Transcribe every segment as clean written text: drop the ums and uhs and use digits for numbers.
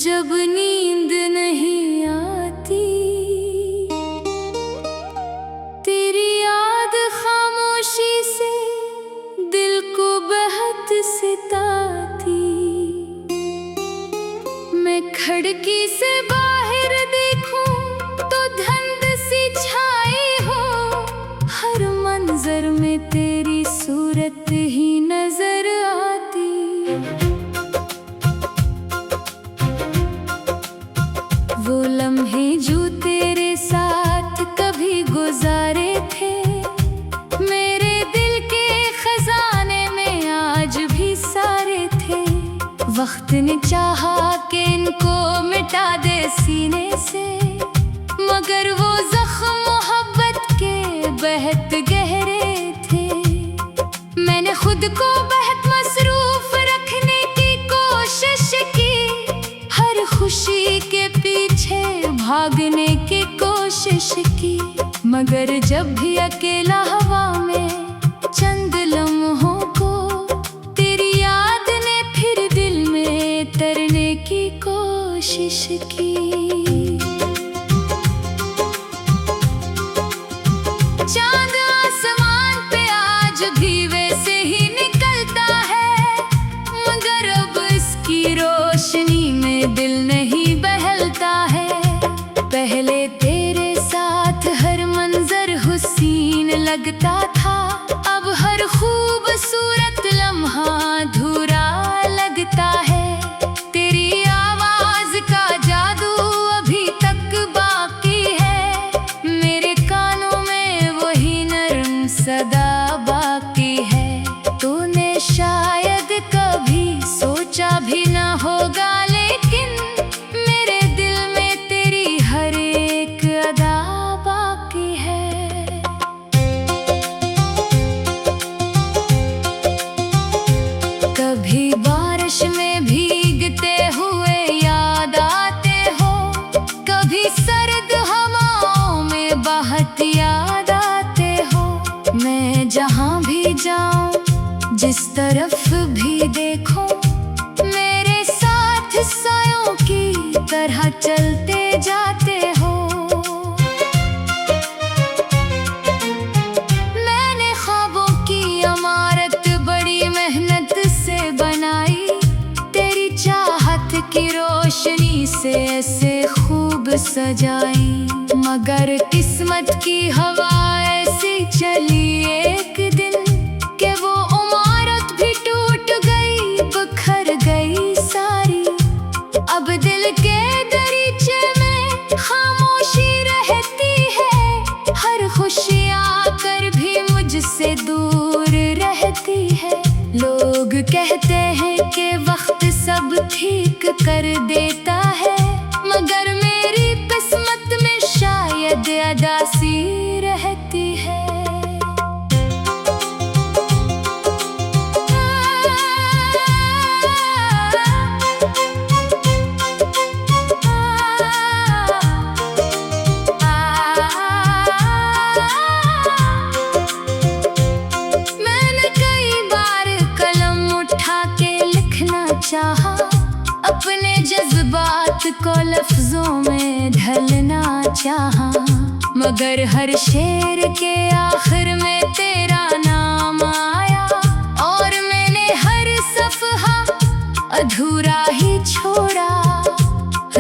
जब नींद नहीं आती, तेरी याद खामोशी से दिल को बहुत सताती। मैं खिड़की से बाहर देखूं तो धुंध सी छाई हो, हर मंजर में तेरी सूरत ही नजर आती। वो लम्हे जो तेरे साथ कभी गुजारे थे, मेरे दिल के खजाने में आज भी सारे थे। वक्त ने चाहा कि इनको मिटा दे सीने से, मगर वो जख्म मोहब्बत के बेहद गहरे थे। मैंने खुद को बहुत मसरूफ रखने की कोशिश की, हर खुशी के पीछे भागने की कोशिश की, मगर जब भी अकेला हवा में चंद लम्हों को, तेरी याद ने फिर दिल में तरने की कोशिश की। चांद आसमान पे आज भी वैसे ही निकलता है, मगर अब इसकी रोशनी में दिल नहीं बहलता है। पहले तेरे साथ हर मंजर हुसीन लगता था, अब हर खूबसूरत लम्हा अधूरा लगता है। तेरी आवाज का जादू अभी तक बाकी है, मेरे कानों में वही नरम सदा बाकी है। तूने शायद कभी सोचा भी ना होगा, लेकिन मेरे दिल में तेरी हर एक अदा बाकी है। कभी बारिश में भीगते हुए याद आते हो, कभी सर्द हवाओं में बहत याद आते हो। मैं जहाँ भी जाऊं, जिस तरफ भी देखूं, मेरे साथ सायों की तरह चलते जाते हो। मैंने ख्वाबों की इमारत बड़ी मेहनत से बनाई, तेरी चाहत की रोशनी से ऐसे खूब सजाई, मगर किस्मत की हवा ऐसी चली एक दिन कि वो इमारत भी टूट गई, बिखर गई सारी। अब दिल के दरीचे में खामोशी रहती है, हर खुशी आकर भी मुझसे दूर रहती है। लोग कहते हैं कि वक्त सब ठीक कर देता है, मगर मेरी किस्मत में शायद अदासी रहती है। मैंने कई बार कलम उठा के लिखना चाहा, अपने जज्बात को लफ्जों में ढलना चाहा, मगर हर शेर के आखिर में तेरा नाम आया, और मैंने हर सफ़हा अधूरा ही छोड़ा।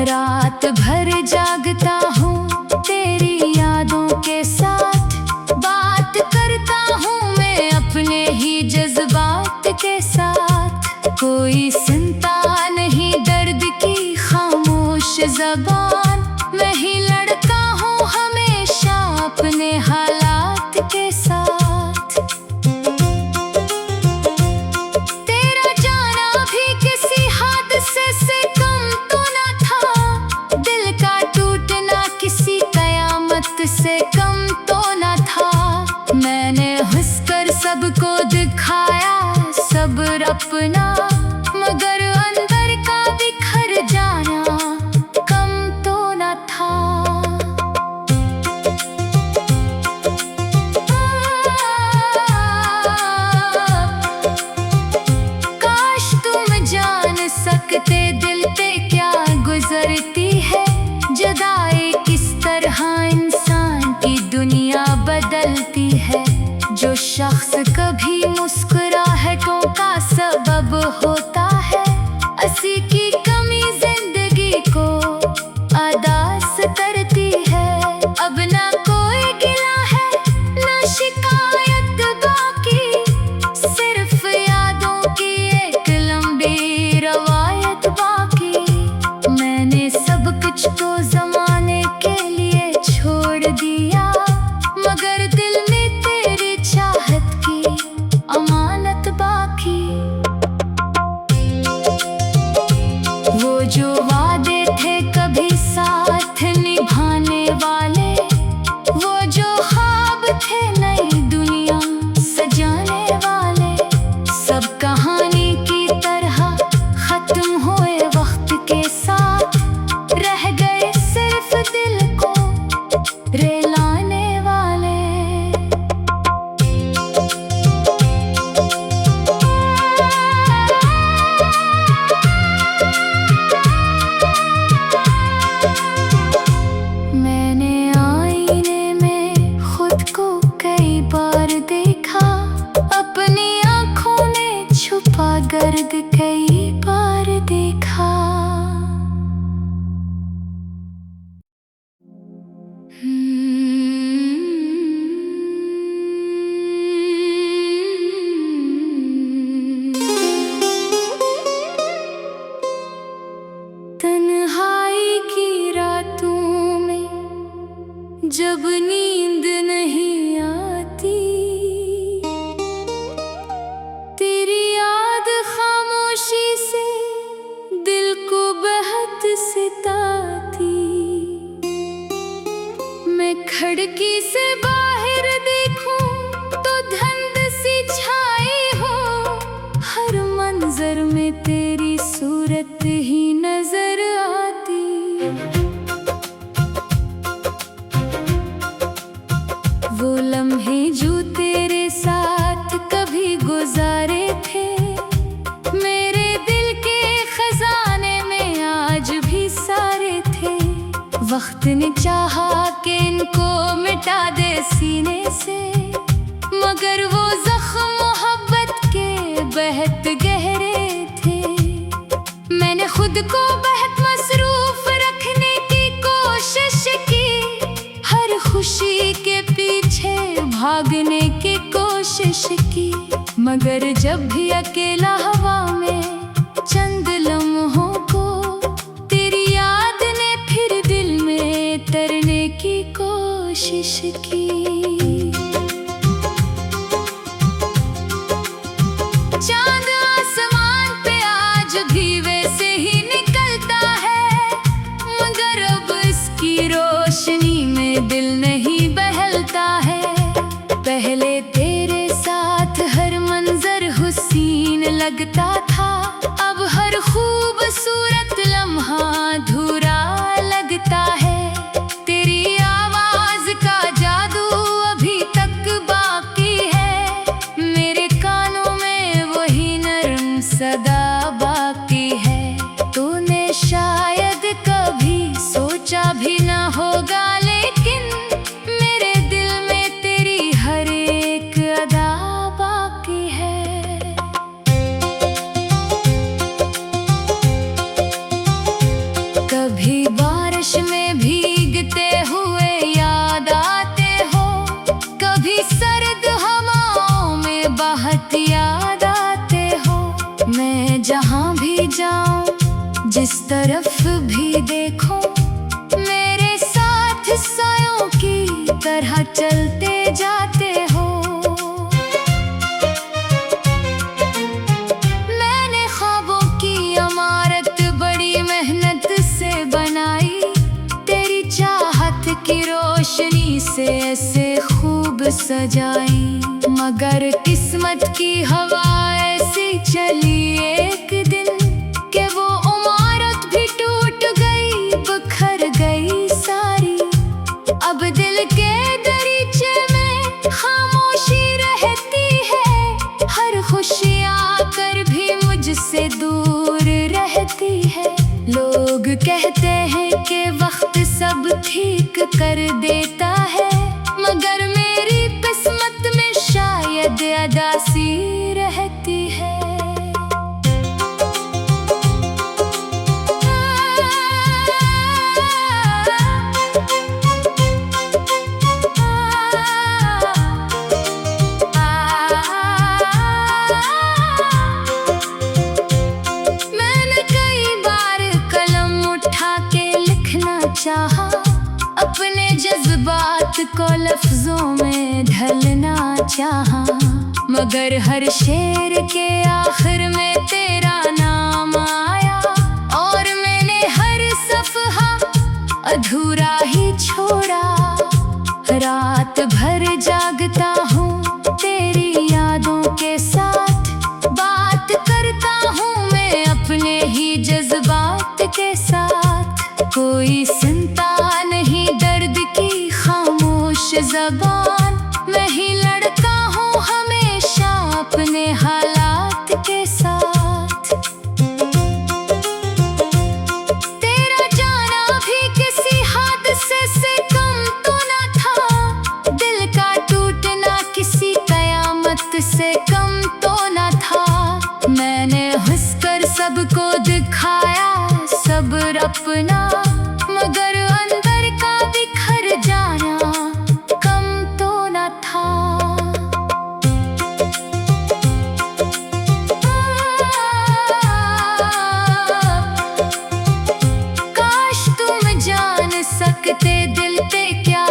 रात भर जागता हूँ तेरी यादों के साथ, बात करता हूँ मैं अपने ही जज्बात के साथ। कोई सुनता नहीं दर्द की खामोश ज़बान, मैं ही लड़ता हूँ हमेशा अपने हालात के साथ। तेरा जाना भी किसी हादसे से कम तो न था, दिल का टूटना किसी कयामत से कम तो न था। मैंने हंसकर सबको दिखाया सब्र अपना, मगर अंदर का बिखर जाना कम तो जब नींद नहीं आती, तेरी याद खामोशी से दिल को बहुत सताती। मैं खिड़की से बाहर देखूं तो धुंध सी छाई हो, हर मंजर में तेरी सूरत ही नजर आती। वो लम्हे जो तेरे साथ कभी गुजारे थे, मेरे दिल के खजाने में आज भी सारे थे। वक्त ने चाहा कि इनको मिटा दे सीने से, मगर वो जख्म मोहब्बत के बेहद गहरे थे। मैंने खुद को बहुत मसरूफ रखने की कोशिश की, हर खुशी के पीछे भागने की कोशिश की, मगर जब भी अकेला हवा में चंद लम्हों को, तेरी याद ने फिर दिल में तरने की कोशिश की। चांद आसमान पे आज भी वैसे ही निकलता है, मगर अब इसकी रोशनी में दिल नहीं बहलता है। पहले तेरे साथ हर मंजर हुसीन लगता था, अब हर खूबसूरत लम्हा अधूरा लगता है। तेरी आवाज का जादू अभी तक बाकी है, मेरे कानों में वही नरम सदा बाकी है। तूने शायद कभी सोचा भी ना होगा, लेकिन मेरे दिल में तेरी हर एक अदा बाकी है। कभी बारिश में भीगते हुए याद आते हो, कभी सर्द हवाओं में बहत याद आते हो। मैं जहाँ भी जाऊं, जिस तरफ भी देखूं, मेरे साथ सायों की तरह चलते जाते हो। मैंने ख्वाबों की इमारत बड़ी मेहनत से बनाई, तेरी चाहत की रोशनी से ऐसे खूब सजाई, मगर किस्मत की हवा ऐसी चली एक दिन कि वो इमारत भी टूट गई, बिखर गई सारी। अब दिल के दरीचे में खामोशी रहती है, हर खुशी आकर भी मुझसे दूर रहती है। लोग कहते हैं कि वक्त सब ठीक कर देता है, मगर मेरी किस्मत में शायद अदासी रहती है। मैंने कई बार कलम उठा के लिखना चाहा, अपने जज्बात को लफ्जों में ढलना चाहा, मगर हर शेर के आखिर में तेरा नाम आया, और मैंने हर सफ़हा अधूरा ही छोड़ा। रात भर जागता हूँ तेरी यादों के साथ, बात करता हूँ मैं अपने ही जज्बात के साथ। कोई सुनता नहीं दर्द की खामोश ज़बान, मैं ही लड़ता हूँ हमेशा अपने हालात के साथ। तेरा जाना भी किसी हादसे से कम तो न था, दिल का टूटना किसी कयामत से कम तो न था। मैंने हंसकर सबको दिखाया सब्र अपना, मगर अंदर का बिखर जाना कम तो न था। सकते दिल पे क्या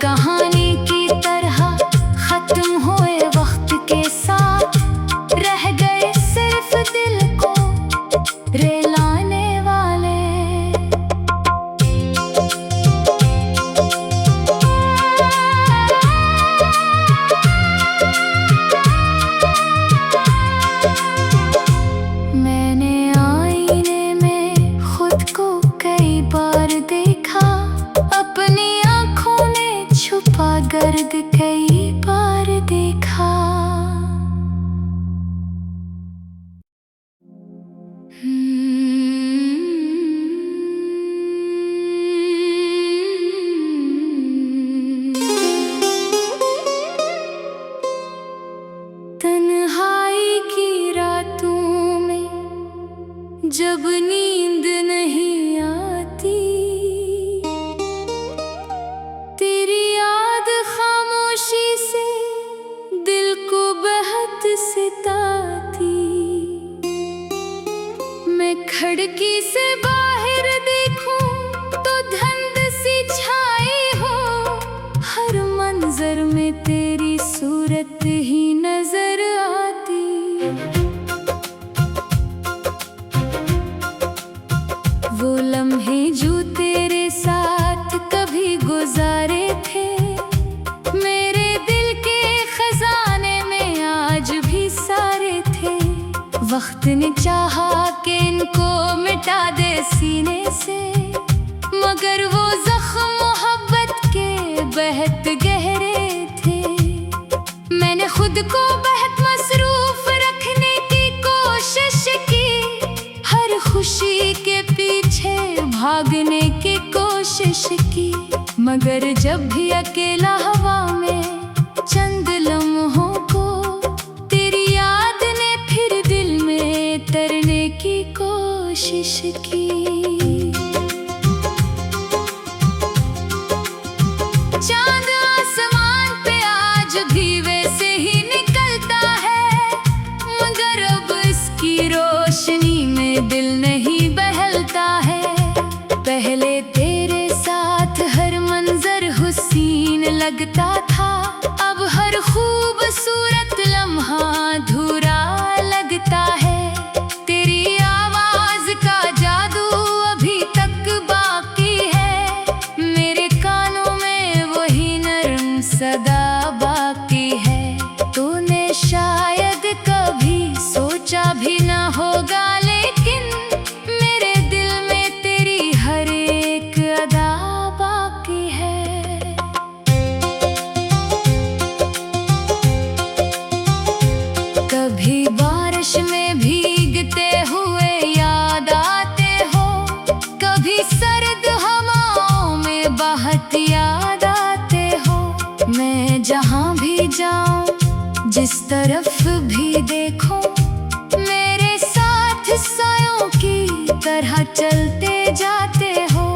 कहानी की तरह खत्म हुए वक्त के साथ, रह गए सिर्फ दिल को रेलाने वाले। मैंने आईने में खुद को कई बार देखा, अपनी आंखों ने छुपा गर्द कई बार देखा। तन्हाई की रातों में जब नींद नहीं आती, तेरी याद खामोशी से दिल को बेहद सताती। मैं खिड़की से बाहर देखूं तो धुंध सी छाई हो, हर मंजर में तेरी सूरत ही नजर आती। वो लम्हे जो तेरे साथ कभी गुजारे थे, मेरे दिल के खजाने में आज भी सारे थे। वक्त ने चाहा कि इनको मिटा दे सीने से, मगर वो जख्म मोहब्बत के बेहद गहरे थे। मैंने खुद को बेहद मसरूफ रखने की कोशिश की, हर खुशी के पीछे भागने की कोशिश की, मगर जब भी अकेला हवा में चंद लम्हों को, तेरी याद ने फिर दिल में तरने की कोशिश की। चांद आसमान पे आज भी वैसे ही निकलता है, मगर अब इसकी रोशनी में दिल नहीं बहलता है। पहले तेरे साथ हर मंजर हुसीन लगता था, अब हर खूबसूरत लम्हा अधूरा लगता है। तेरी आवाज का जादू अभी तक बाकी है, मेरे कानों में वही नरम सदा बाकी है। तूने शायद कभी सोचा भी ना होगा, लेकिन मेरे दिल में तेरी हर एक अदा बाकी है। कभी बारिश में भीगते हुए याद आते हो, कभी सर्द हवाओं में बहत याद आते हो। मैं जहाँ भी जाऊं, जिस तरफ भी देखूं, मेरे साथ सायों की तरह चलते जाते हो।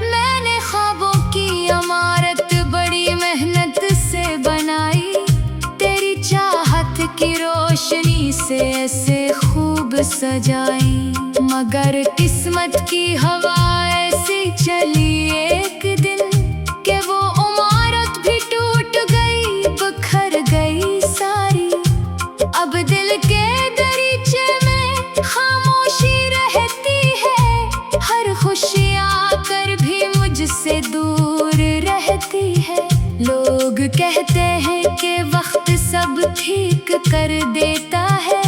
मैंने ख्वाबों की इमारत बड़ी मेहनत से बनाई, तेरी चाहत की रोशनी से ऐसे खूब सजाई, मगर किस्मत की हवा ऐसी चली एक दिन कि वो इमारत भी टूट गई, बिखर गई सारी। अब दिल के दरीचे में खामोशी रहती है, हर खुशी आकर भी मुझसे दूर रहती है। लोग कहते हैं कि वक्त सब ठीक कर देता है,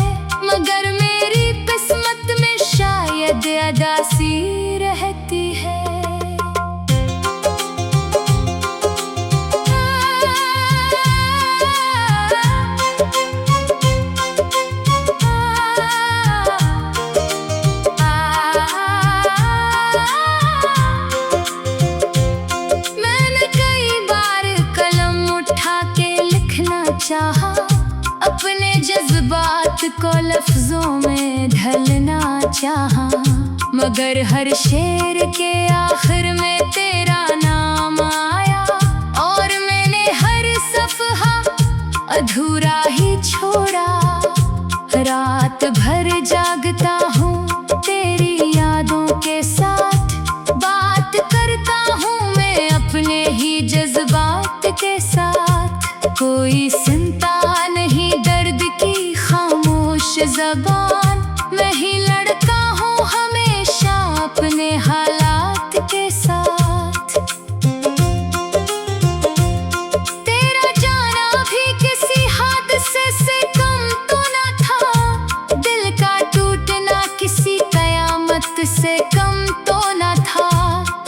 मगर मेरी किस्मत में शायद अदासी रहती है। मैंने कई बार कलम उठा के लिखना चाहा, अपने जज्बात को लफ्जों में ढलना चाहा, मगर हर शेर के आखिर में तेरा नाम आया, और मैंने हर सफ़हा अधूरा ही छोड़ा। रात भर जागता हूँ तेरी यादों के साथ, बात कोई सुनता नहीं दर्द की खामोश ज़बान। वही लड़का हूँ हमेशा अपने हालात के साथ। तेरा जाना भी किसी हादसे से कम तो न था, दिल का टूटना किसी कयामत से कम तो न था।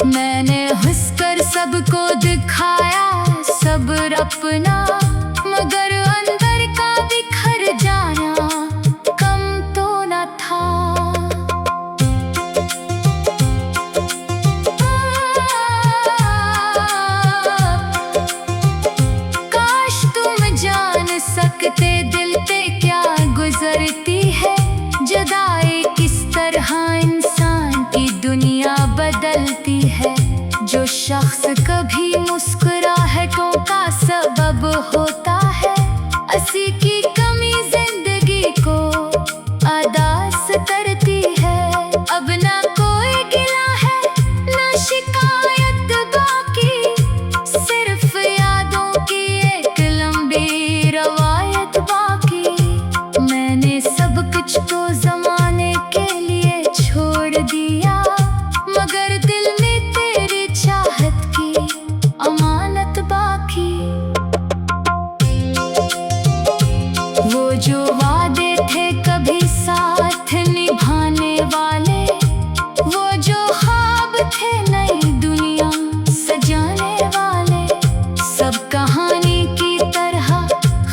मैंने हंसकर सबको दिखाया सब्र अपना, मगर अंदर का बिखर जाना कम तो न था। काश तुम जान सकते दिल पे क्या गुजरती है जुदाई, किस तरह इंसान की दुनिया बदलती है। जो शख्स कभी मुस्कुराहटों का सबब होता है, हंसी की कमी जिंदगी को अदास करती है। अब ना कोई गिला है ना शिकायत बाकी, सिर्फ यादों की एक लंबी रवायत बाकी। मैंने सब कुछ तो जमाने के लिए छोड़ दिया, मगर दिल में तेरी चाहत की अमानत बाकी। वो जो वादे थे कभी साथ निभाने वाले, वो जो ख्वाब थे नई दुनिया सजाने वाले, सब कहानी की तरह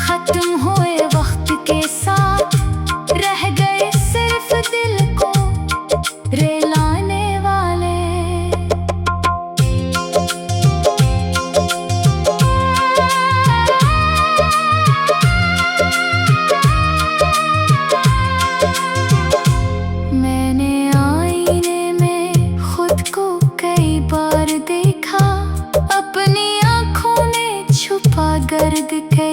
खत्म हुए वक्त के साथ। रह गए सिर्फ दिल को रिलाने वाले। मैंने आईने में खुद को कई बार देखा, अपनी आँखों ने छुपा गर्द कई